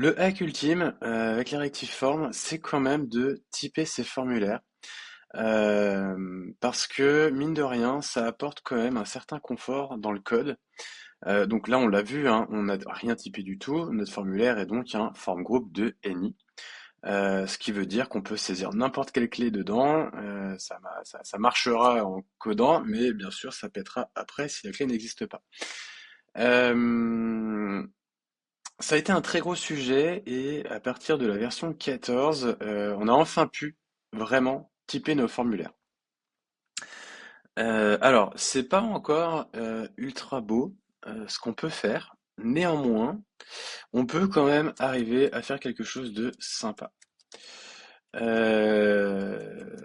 Le hack ultime avec les rectiformes, c'est quand même de typer ces formulaires. Parce que, mine de rien, ça apporte quand même un certain confort dans le code. Donc là, on l'a vu, hein, on n'a rien typé du tout. Notre formulaire est donc un form group de any. Ce qui veut dire qu'on peut saisir n'importe quelle clé dedans. Ça marchera en codant, mais bien sûr, ça pètera après si la clé n'existe pas. Euh, Ça a été un très gros sujet et à partir de la version 14, on a enfin pu vraiment typer nos formulaires. Alors, c'est pas encore ultra beau ce qu'on peut faire. Néanmoins, on peut quand même arriver à faire quelque chose de sympa. Euh,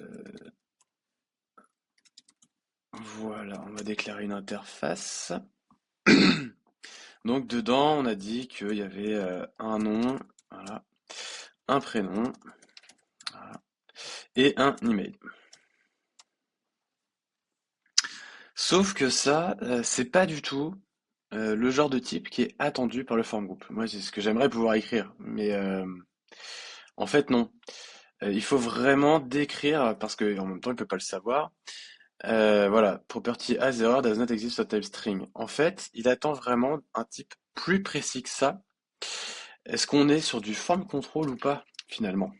voilà, on va déclarer une interface. Donc dedans, on a dit qu'il y avait un nom, voilà, un prénom, voilà, et un email. Sauf que ça, c'est pas du tout le genre de type qui est attendu par le form group. Moi, c'est ce que j'aimerais pouvoir écrire, mais en fait non. Il faut vraiment décrire parce que en même temps, il peut pas le savoir. Voilà, property as error does not exist for type string. En fait, il attend vraiment un type plus précis que ça. Est-ce qu'on est sur du form control ou pas finalement?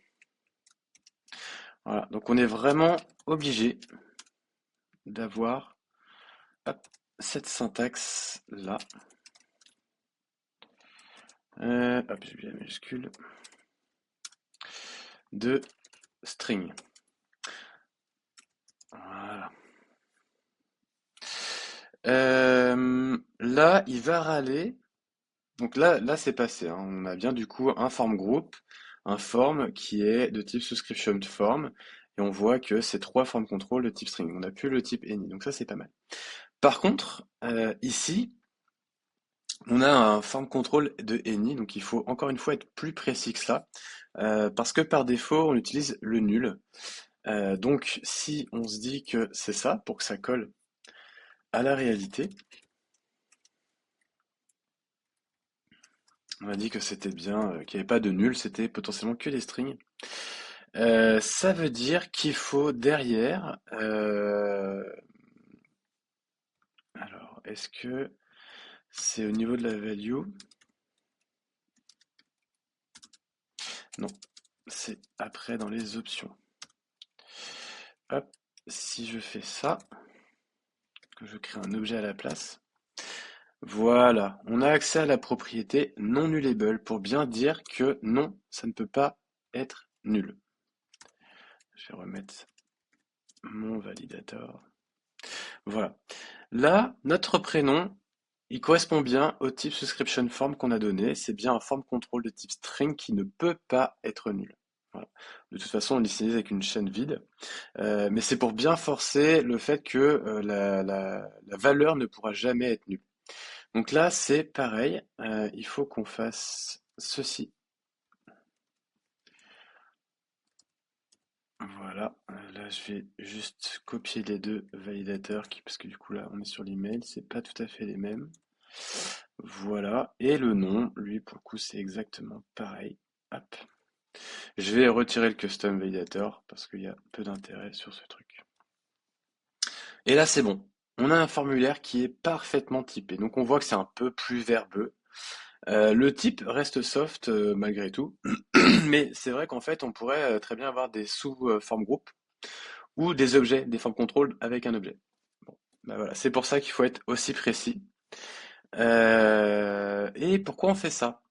Voilà, donc on est vraiment obligé d'avoir hop, cette syntaxe là. Hop, j'ai mis la majuscule de string. Voilà. Là, il va râler. Donc là, c'est passé, hein. On a bien du coup un form group, un form qui est de type subscription form, et on voit que c'est trois form control de type string. On n'a plus le type any, donc ça c'est pas mal. Par contre, ici, on a un form control de any, donc il faut encore une fois être plus précis que ça, parce que par défaut, on utilise le nul. Donc si on se dit que c'est ça, pour que ça colle à la réalité, on a dit que c'était bien, qu'il n'y avait pas de nul, c'était potentiellement que des strings. Ça veut dire qu'il faut derrière. Alors, est-ce que c'est au niveau de la value? Non, c'est après dans les options. Hop, si je fais ça, que je crée un objet à la place. Voilà, on a accès à la propriété non nullable pour bien dire que non, ça ne peut pas être nul. Je vais remettre mon validator. Voilà. Là, notre prénom, il correspond bien au type subscription form qu'on a donné. C'est bien un form control de type string qui ne peut pas être nul. Voilà. De toute façon, on l'utilise avec une chaîne vide. Mais c'est pour bien forcer le fait que la valeur ne pourra jamais être nulle. Donc là, c'est pareil. Il faut qu'on fasse ceci. Voilà. Là, je vais juste copier les deux validateurs parce que du coup, là, on est sur l'email. C'est pas tout à fait les mêmes. Voilà, et le nom, lui, pour le coup, c'est exactement pareil. Hop. Je vais retirer le custom validator parce qu'il y a peu d'intérêt sur ce truc. Et là, c'est bon. On a un formulaire qui est parfaitement typé. Donc, on voit que c'est un peu plus verbeux. Le type reste soft malgré tout. Mais c'est vrai qu'en fait, on pourrait très bien avoir des sous-form group ou des objets, des form control avec un objet. Bon, bah voilà. C'est pour ça qu'il faut être aussi précis. Et pourquoi on fait ça?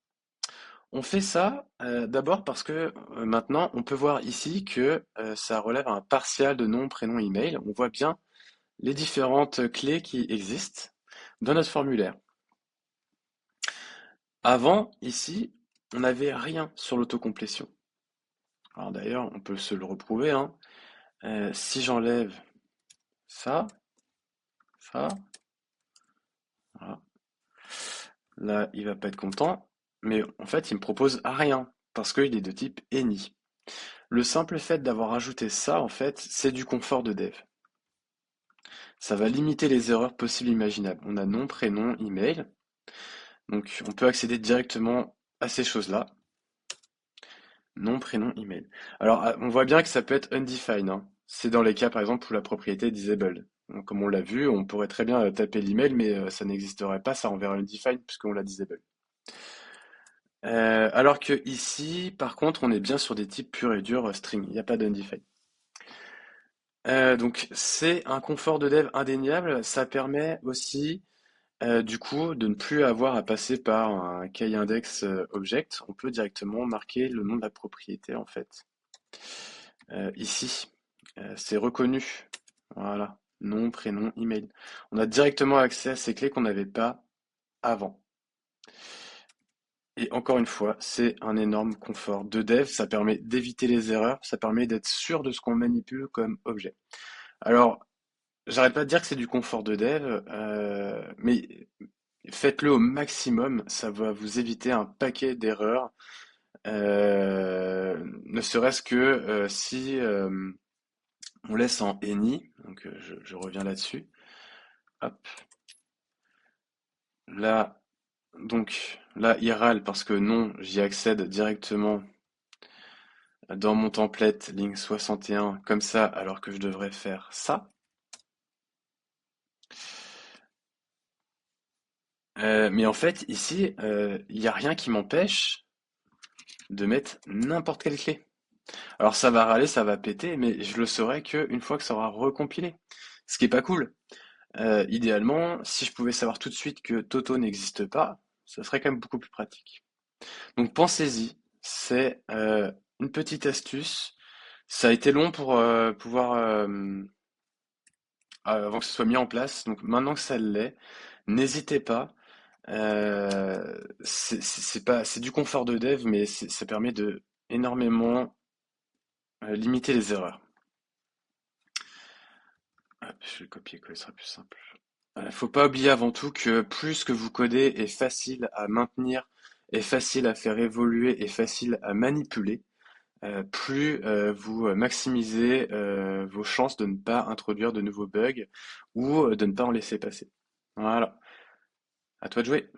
On fait ça d'abord parce que maintenant on peut voir ici que ça relève un partial de nom, prénom, email. On voit bien les différentes clés qui existent dans notre formulaire. Avant, ici, on n'avait rien sur l'autocomplétion. Alors d'ailleurs, on peut se le reprouver, hein. Si j'enlève ça, ça, voilà. Là, il va pas être content, mais en fait, il me propose rien parce qu'il est de type any. Le simple fait d'avoir ajouté ça, en fait, c'est du confort de dev. Ça va limiter les erreurs possibles et imaginables. On a nom, prénom, email. Donc on peut accéder directement à ces choses-là. Nom, prénom, email. Alors, on voit bien que ça peut être undefined, hein. C'est dans les cas, par exemple, où la propriété est disabled. Donc, comme on l'a vu, on pourrait très bien taper l'email, mais ça n'existerait pas, ça enverrait undefined puisqu'on l'a disable. Alors que ici, par contre, on est bien sur des types purs et durs string. Il n'y a pas d'undefined. Donc, c'est un confort de dev indéniable. Ça permet aussi, du coup, de ne plus avoir à passer par un keyindex object. On peut directement marquer le nom de la propriété, en fait. Ici, c'est reconnu. Voilà. Nom, prénom, email. On a directement accès à ces clés qu'on n'avait pas avant. Et encore une fois, c'est un énorme confort de dev. Ça permet d'éviter les erreurs. Ça permet d'être sûr de ce qu'on manipule comme objet. Alors, j'arrête pas de dire que c'est du confort de dev, mais faites-le au maximum. Ça va vous éviter un paquet d'erreurs. Ne serait-ce que si on laisse en any, donc je reviens là-dessus. Hop, là, donc là, IRAL, parce que non, j'y accède directement dans mon template Link 61 comme ça, alors que je devrais faire ça. Mais en fait, ici, il n'y a rien qui m'empêche de mettre n'importe quelle clé. Alors ça va râler, ça va péter, mais je le saurai qu'une fois que ça aura recompilé. Ce qui est pas cool. Idéalement, si je pouvais savoir tout de suite que Toto n'existe pas, ça serait quand même beaucoup plus pratique. Donc pensez-y, c'est une petite astuce. Ça a été long pour pouvoir avant que ce soit mis en place. Donc maintenant que ça l'est, n'hésitez pas. C'est pas, c'est du confort de dev, mais ça permet de énormément limiter les erreurs. Hop, je vais copier-coller, ce sera plus simple. Faut pas oublier avant tout que plus que vous codez est facile à maintenir, est facile à faire évoluer, est facile à manipuler, plus vous maximisez vos chances de ne pas introduire de nouveaux bugs ou de ne pas en laisser passer. Voilà, à toi de jouer.